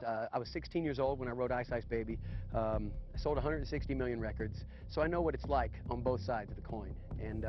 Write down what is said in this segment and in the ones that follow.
I was 16 years old when I wrote Ice Ice Baby. I sold 160 million records, so I know what it's like on both sides of the coin. And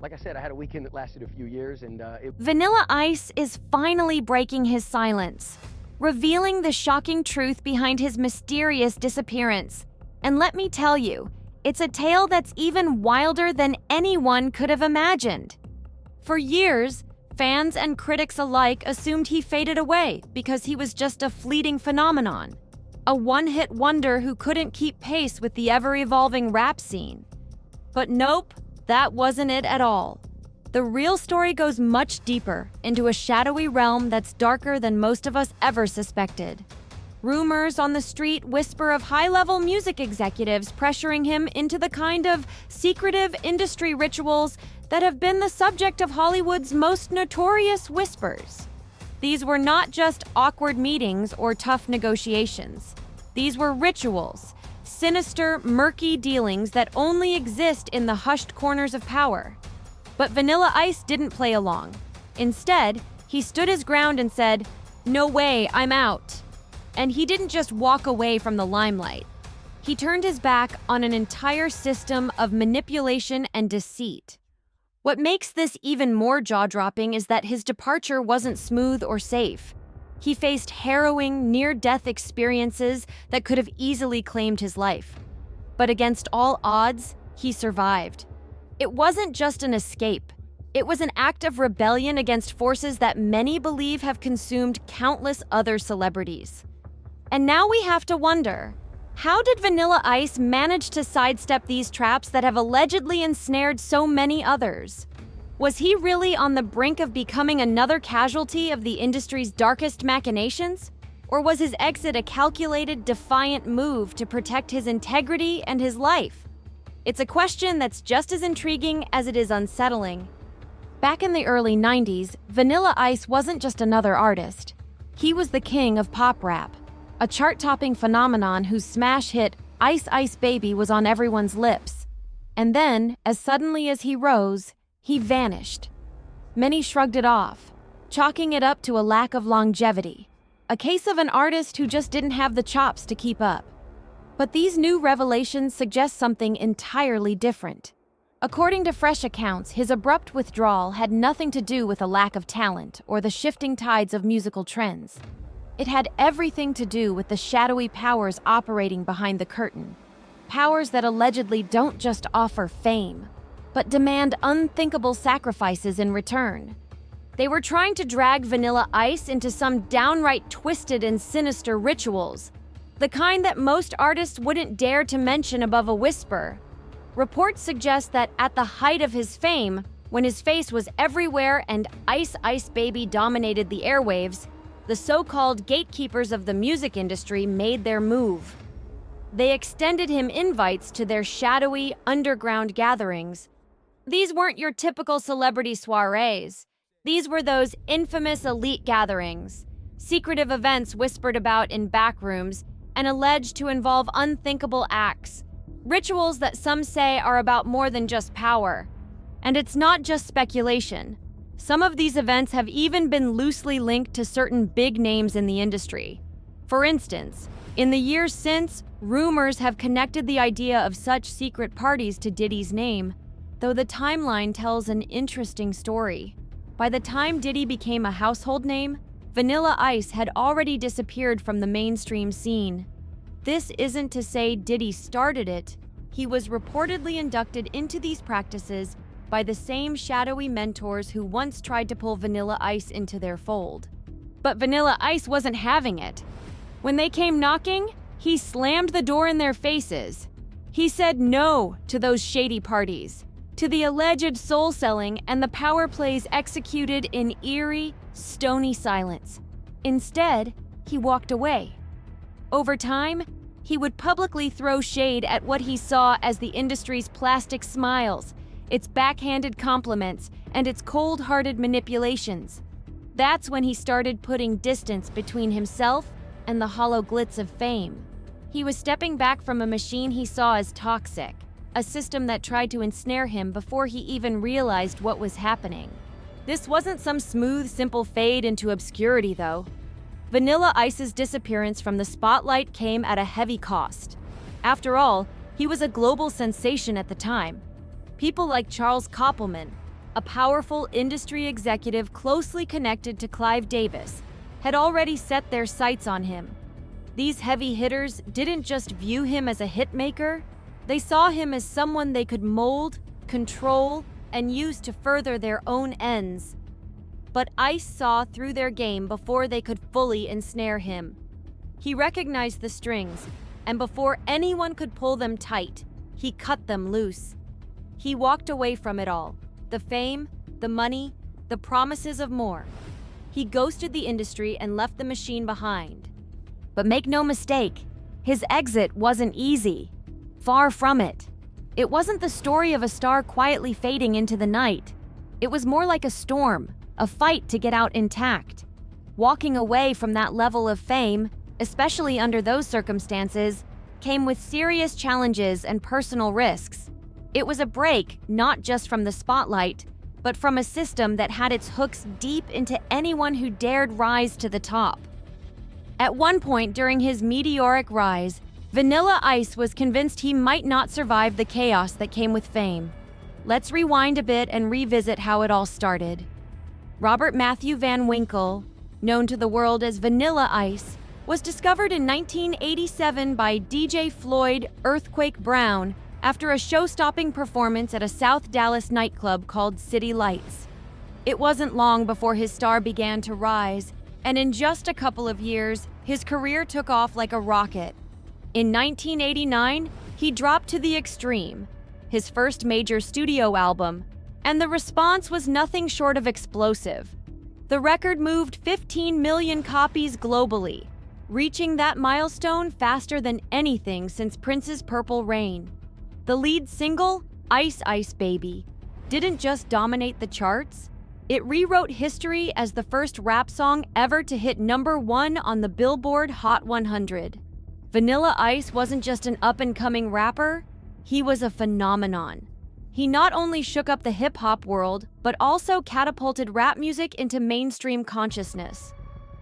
like I said, I had a weekend that lasted a few years, and Vanilla Ice is finally breaking his silence, revealing the shocking truth behind his mysterious disappearance. And let me tell you, it's a tale that's even wilder than anyone could have imagined. For years, fans and critics alike assumed he faded away because he was just a fleeting phenomenon, a one-hit wonder who couldn't keep pace with the ever-evolving rap scene. But nope, that wasn't it at all. The real story goes much deeper into a shadowy realm that's darker than most of us ever suspected. Rumors on the street whisper of high-level music executives pressuring him into the kind of secretive industry rituals that have been the subject of Hollywood's most notorious whispers. These were not just awkward meetings or tough negotiations. These were rituals, sinister, murky dealings that only exist in the hushed corners of power. But Vanilla Ice didn't play along. Instead, he stood his ground and said, "No way, I'm out." And he didn't just walk away from the limelight. He turned his back on an entire system of manipulation and deceit. What makes this even more jaw-dropping is that his departure wasn't smooth or safe. He faced harrowing, near-death experiences that could have easily claimed his life. But against all odds, he survived. It wasn't just an escape. It was an act of rebellion against forces that many believe have consumed countless other celebrities. And now we have to wonder, how did Vanilla Ice manage to sidestep these traps that have allegedly ensnared so many others? Was he really on the brink of becoming another casualty of the industry's darkest machinations? Or was his exit a calculated, defiant move to protect his integrity and his life? It's a question that's just as intriguing as it is unsettling. Back in the early 90s, Vanilla Ice wasn't just another artist. He was the king of pop rap, a chart-topping phenomenon whose smash hit Ice Ice Baby was on everyone's lips. And then, as suddenly as he rose, he vanished. Many shrugged it off, chalking it up to a lack of longevity, a case of an artist who just didn't have the chops to keep up. But these new revelations suggest something entirely different. According to fresh accounts, his abrupt withdrawal had nothing to do with a lack of talent or the shifting tides of musical trends. It had everything to do with the shadowy powers operating behind the curtain. Powers that allegedly don't just offer fame, but demand unthinkable sacrifices in return. They were trying to drag Vanilla Ice into some downright twisted and sinister rituals, the kind that most artists wouldn't dare to mention above a whisper. Reports suggest that at the height of his fame, when his face was everywhere and Ice Ice Baby dominated the airwaves, the so-called gatekeepers of the music industry made their move. They extended him invites to their shadowy, underground gatherings. These weren't your typical celebrity soirees. These were those infamous elite gatherings, secretive events whispered about in back rooms and alleged to involve unthinkable acts, rituals that some say are about more than just power. And it's not just speculation. Some of these events have even been loosely linked to certain big names in the industry. For instance, in the years since, rumors have connected the idea of such secret parties to Diddy's name, though the timeline tells an interesting story. By the time Diddy became a household name, Vanilla Ice had already disappeared from the mainstream scene. This isn't to say Diddy started it. He was reportedly inducted into these practices by the same shadowy mentors who once tried to pull Vanilla Ice into their fold. But Vanilla Ice wasn't having it. When they came knocking, he slammed the door in their faces. He said no to those shady parties, to the alleged soul-selling and the power plays executed in eerie, stony silence. Instead, he walked away. Over time, he would publicly throw shade at what he saw as the industry's plastic smiles, its backhanded compliments, and its cold-hearted manipulations. That's when he started putting distance between himself and the hollow glitz of fame. He was stepping back from a machine he saw as toxic, a system that tried to ensnare him before he even realized what was happening. This wasn't some smooth, simple fade into obscurity, though. Vanilla Ice's disappearance from the spotlight came at a heavy cost. After all, he was a global sensation at the time. People like Charles Koppelman, a powerful industry executive closely connected to Clive Davis, had already set their sights on him. These heavy hitters didn't just view him as a hitmaker, they saw him as someone they could mold, control, and use to further their own ends. But Ice saw through their game before they could fully ensnare him. He recognized the strings, and before anyone could pull them tight, he cut them loose. He walked away from it all, the fame, the money, the promises of more. He ghosted the industry and left the machine behind. But make no mistake, his exit wasn't easy. Far from it. It wasn't the story of a star quietly fading into the night. It was more like a storm, a fight to get out intact. Walking away from that level of fame, especially under those circumstances, came with serious challenges and personal risks. It was a break not just from the spotlight, but from a system that had its hooks deep into anyone who dared rise to the top. At one point during his meteoric rise, Vanilla Ice was convinced he might not survive the chaos that came with fame. Let's rewind a bit and revisit how it all started. Robert Matthew Van Winkle, known to the world as Vanilla Ice, was discovered in 1987 by DJ Floyd "Earthquake" Brown after a show-stopping performance at a South Dallas nightclub called City Lights. It wasn't long before his star began to rise, and in just a couple of years, his career took off like a rocket. In 1989, he dropped To the Extreme, his first major studio album, and the response was nothing short of explosive. The record moved 15 million copies globally, reaching that milestone faster than anything since Prince's Purple Rain. The lead single, Ice Ice Baby, didn't just dominate the charts, it rewrote history as the first rap song ever to hit #1 on the Billboard Hot 100. Vanilla Ice wasn't just an up-and-coming rapper, he was a phenomenon. He not only shook up the hip-hop world, but also catapulted rap music into mainstream consciousness.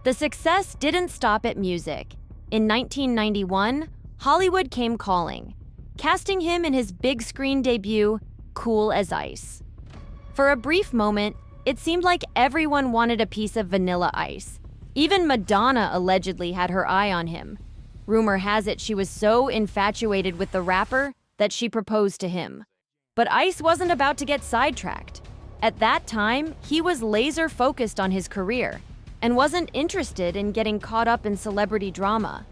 The success didn't stop at music. In 1991, Hollywood came calling, casting him in his big-screen debut, Cool as Ice. For a brief moment, it seemed like everyone wanted a piece of Vanilla Ice. Even Madonna allegedly had her eye on him. Rumor has it she was so infatuated with the rapper that she proposed to him. But Ice wasn't about to get sidetracked. At that time, he was laser-focused on his career and wasn't interested in getting caught up in celebrity drama.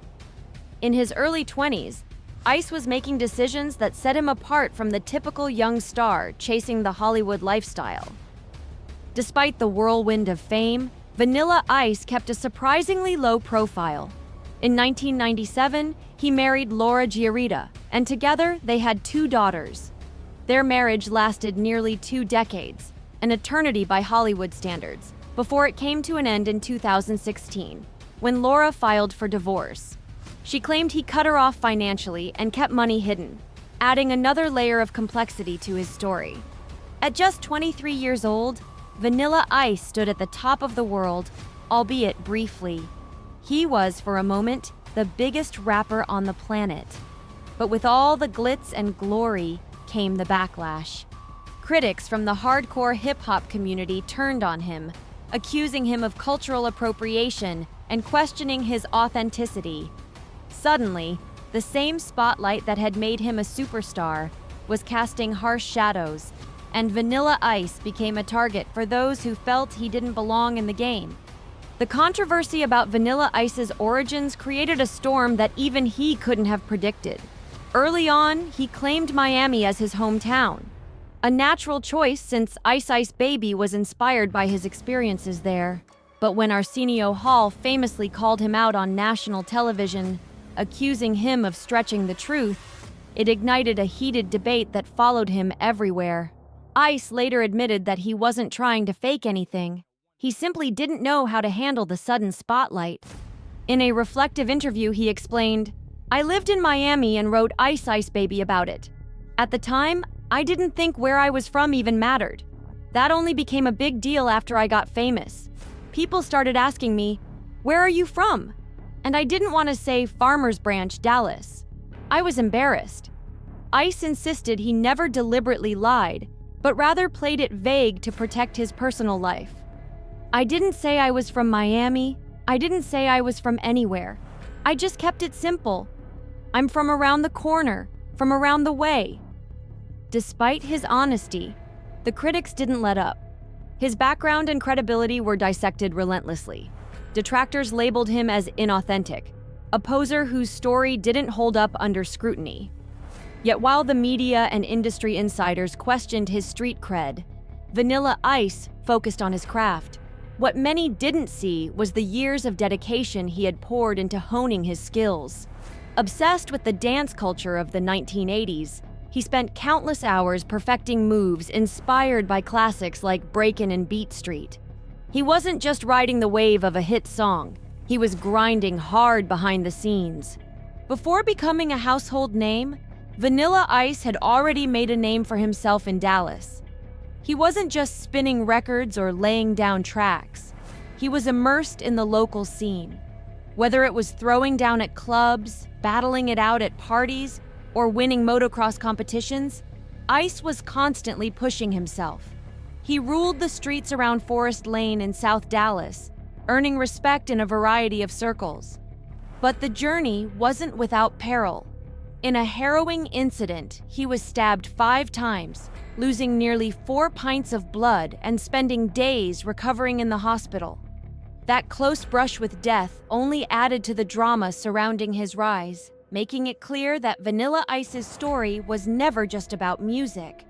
In his early 20s, Ice was making decisions that set him apart from the typical young star chasing the Hollywood lifestyle. Despite the whirlwind of fame, Vanilla Ice kept a surprisingly low profile. In 1997, he married Laura Giarita, and together they had 2 daughters. Their marriage lasted nearly 2 decades, an eternity by Hollywood standards, before it came to an end in 2016, when Laura filed for divorce. She claimed he cut her off financially and kept money hidden, adding another layer of complexity to his story. At just 23 years old, Vanilla Ice stood at the top of the world, albeit briefly. He was, for a moment, the biggest rapper on the planet. But with all the glitz and glory came the backlash. Critics from the hardcore hip-hop community turned on him, accusing him of cultural appropriation and questioning his authenticity. Suddenly, the same spotlight that had made him a superstar was casting harsh shadows, and Vanilla Ice became a target for those who felt he didn't belong in the game. The controversy about Vanilla Ice's origins created a storm that even he couldn't have predicted. Early on, he claimed Miami as his hometown, a natural choice since Ice Ice Baby was inspired by his experiences there. But when Arsenio Hall famously called him out on national television, accusing him of stretching the truth, it ignited a heated debate that followed him everywhere. Ice later admitted that he wasn't trying to fake anything. He simply didn't know how to handle the sudden spotlight. In a reflective interview, he explained, "I lived in Miami and wrote Ice Ice Baby about it. At the time, I didn't think where I was from even mattered. That only became a big deal after I got famous. People started asking me, "Where are you from?" And I didn't want to say Farmers Branch, Dallas. I was embarrassed. Ice insisted he never deliberately lied, but rather played it vague to protect his personal life. "I didn't say I was from Miami. I didn't say I was from anywhere. I just kept it simple. I'm from around the corner, from around the way." Despite his honesty, the critics didn't let up. His background and credibility were dissected relentlessly. Detractors labeled him as inauthentic, a poser whose story didn't hold up under scrutiny. Yet while the media and industry insiders questioned his street cred, Vanilla Ice focused on his craft. What many didn't see was the years of dedication he had poured into honing his skills. Obsessed with the dance culture of the 1980s, he spent countless hours perfecting moves inspired by classics like Breakin' and Beat Street. He wasn't just riding the wave of a hit song, he was grinding hard behind the scenes. Before becoming a household name, Vanilla Ice had already made a name for himself in Dallas. He wasn't just spinning records or laying down tracks. He was immersed in the local scene. Whether it was throwing down at clubs, battling it out at parties, or winning motocross competitions, Ice was constantly pushing himself. He ruled the streets around Forest Lane in South Dallas, earning respect in a variety of circles. But the journey wasn't without peril. In a harrowing incident, he was stabbed 5 times, losing nearly 4 pints of blood and spending days recovering in the hospital. That close brush with death only added to the drama surrounding his rise, making it clear that Vanilla Ice's story was never just about music.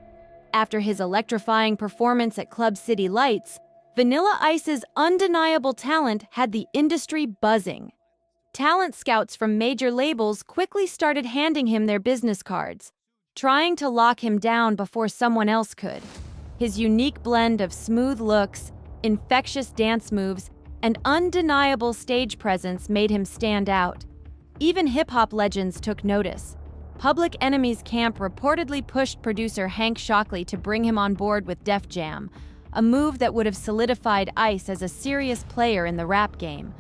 After his electrifying performance at Club City Lights, Vanilla Ice's undeniable talent had the industry buzzing. Talent scouts from major labels quickly started handing him their business cards, trying to lock him down before someone else could. His unique blend of smooth looks, infectious dance moves, and undeniable stage presence made him stand out. Even hip-hop legends took notice. Public Enemy's camp reportedly pushed producer Hank Shockley to bring him on board with Def Jam, a move that would have solidified Ice as a serious player in the rap game.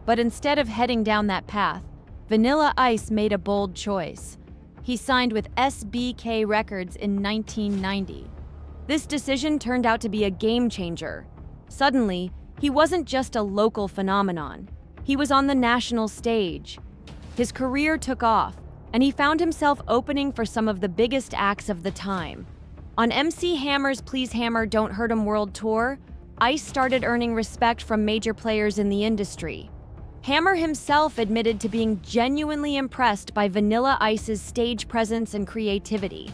But instead of heading down that path, Vanilla Ice made a bold choice. He signed with SBK Records in 1990. This decision turned out to be a game changer. Suddenly, he wasn't just a local phenomenon. He was on the national stage. His career took off, and he found himself opening for some of the biggest acts of the time. On MC Hammer's Please Hammer Don't Hurt 'Em World Tour, Ice started earning respect from major players in the industry. Hammer himself admitted to being genuinely impressed by Vanilla Ice's stage presence and creativity.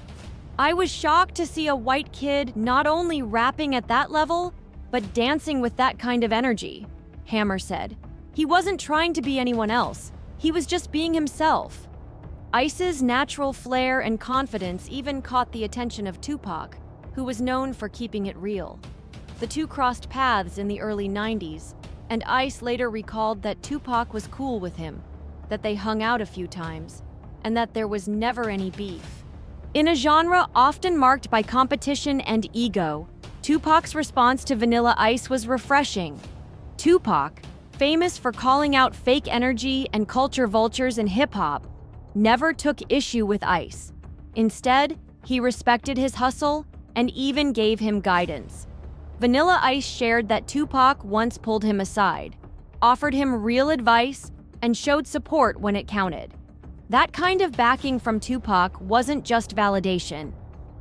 "I was shocked to see a white kid not only rapping at that level, but dancing with that kind of energy," Hammer said. "He wasn't trying to be anyone else. He was just being himself." Ice's natural flair and confidence even caught the attention of Tupac, who was known for keeping it real. The two crossed paths in the early 90s, and Ice later recalled that Tupac was cool with him, that they hung out a few times, and that there was never any beef. In a genre often marked by competition and ego, Tupac's response to Vanilla Ice was refreshing. Tupac, famous for calling out fake energy and culture vultures in hip-hop, never took issue with Ice. Instead, he respected his hustle and even gave him guidance. Vanilla Ice shared that Tupac once pulled him aside, offered him real advice, and showed support when it counted. That kind of backing from Tupac wasn't just validation.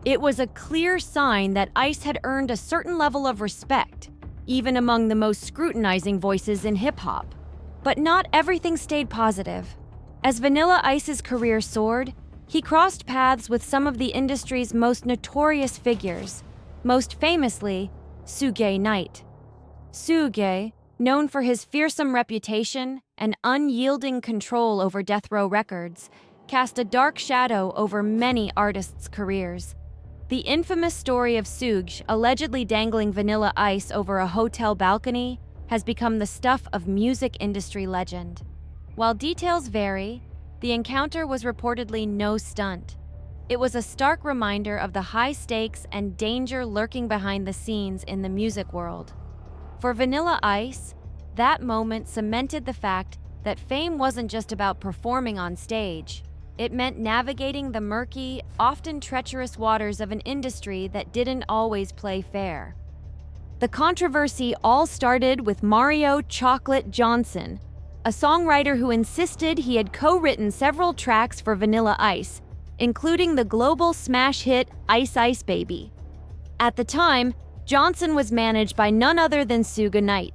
It was a clear sign that Ice had earned a certain level of respect, even among the most scrutinizing voices in hip-hop. But not everything stayed positive. As Vanilla Ice's career soared, he crossed paths with some of the industry's most notorious figures, most famously, Suge Knight. Suge, known for his fearsome reputation and unyielding control over Death Row Records, cast a dark shadow over many artists' careers. The infamous story of Suge allegedly dangling Vanilla Ice over a hotel balcony has become the stuff of music industry legend. While details vary, the encounter was reportedly no stunt. It was a stark reminder of the high stakes and danger lurking behind the scenes in the music world. For Vanilla Ice, That moment cemented the fact that fame wasn't just about performing on stage. It meant navigating the murky, often treacherous waters of an industry that didn't always play fair. The controversy all started with Mario "Chocolate" Johnson, a songwriter who insisted he had co-written several tracks for Vanilla Ice, including the global smash hit Ice Ice Baby. At the time, Johnson was managed by none other than Suge Knight.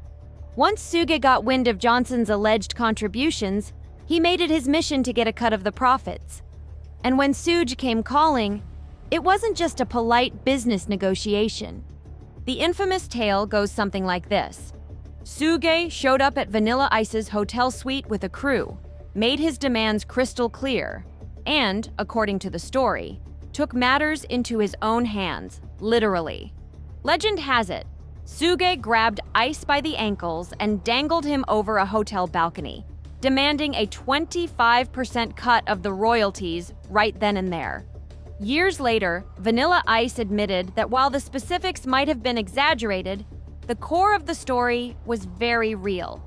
Once Suge got wind of Johnson's alleged contributions, he made it his mission to get a cut of the profits. And when Suge came calling, it wasn't just a polite business negotiation. The infamous tale goes something like this. Suge showed up at Vanilla Ice's hotel suite with a crew, made his demands crystal clear, and, according to the story, took matters into his own hands, literally. Legend has it, Suge grabbed Ice by the ankles and dangled him over a hotel balcony, demanding a 25% cut of the royalties right then and there. Years later, Vanilla Ice admitted that while the specifics might have been exaggerated, the core of the story was very real.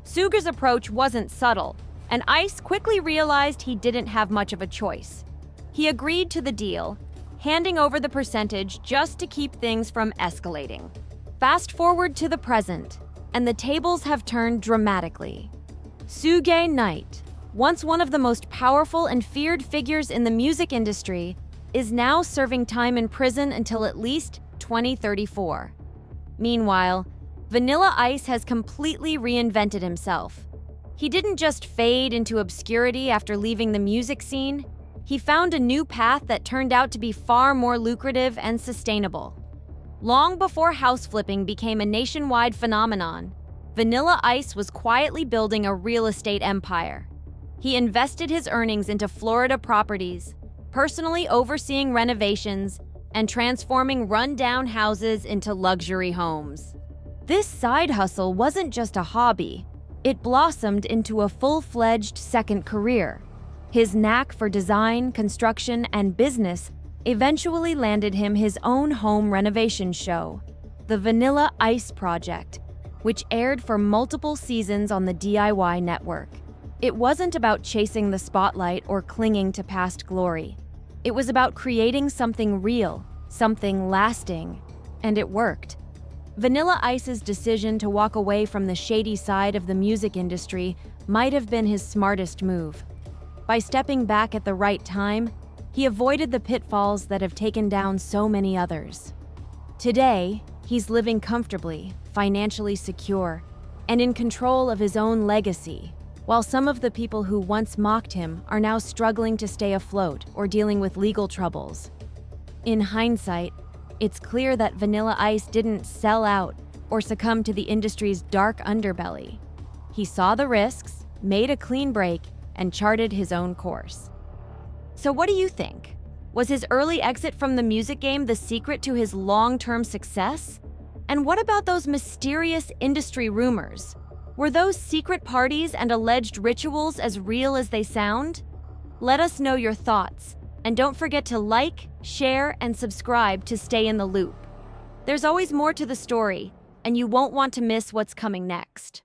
Suge's approach wasn't subtle, and Ice quickly realized he didn't have much of a choice. He agreed to the deal, handing over the percentage just to keep things from escalating. Fast forward to the present, and the tables have turned dramatically. Suge Knight, once one of the most powerful and feared figures in the music industry, is now serving time in prison until at least 2034. Meanwhile, Vanilla Ice has completely reinvented himself. He didn't just fade into obscurity after leaving the music scene, he found a new path that turned out to be far more lucrative and sustainable. Long before house flipping became a nationwide phenomenon, Vanilla Ice was quietly building a real estate empire. He invested his earnings into Florida properties, personally overseeing renovations and transforming rundown houses into luxury homes. This side hustle wasn't just a hobby, it blossomed into a full-fledged second career. His knack for design, construction, and business eventually landed him his own home renovation show, the Vanilla Ice Project, which aired for multiple seasons on the DIY network. It wasn't about chasing the spotlight or clinging to past glory. It was about creating something real, something lasting, and it worked. Vanilla Ice's decision to walk away from the shady side of the music industry might have been his smartest move. By stepping back at the right time, he avoided the pitfalls that have taken down so many others. Today, he's living comfortably, financially secure, and in control of his own legacy, while some of the people who once mocked him are now struggling to stay afloat or dealing with legal troubles. In hindsight, it's clear that Vanilla Ice didn't sell out or succumb to the industry's dark underbelly. He saw the risks, made a clean break, and charted his own course. So what do you think? Was his early exit from the music game the secret to his long-term success? And what about those mysterious industry rumors? Were those secret parties and alleged rituals as real as they sound? Let us know your thoughts, and don't forget to like, share, and subscribe to stay in the loop. There's always more to the story, and you won't want to miss what's coming next.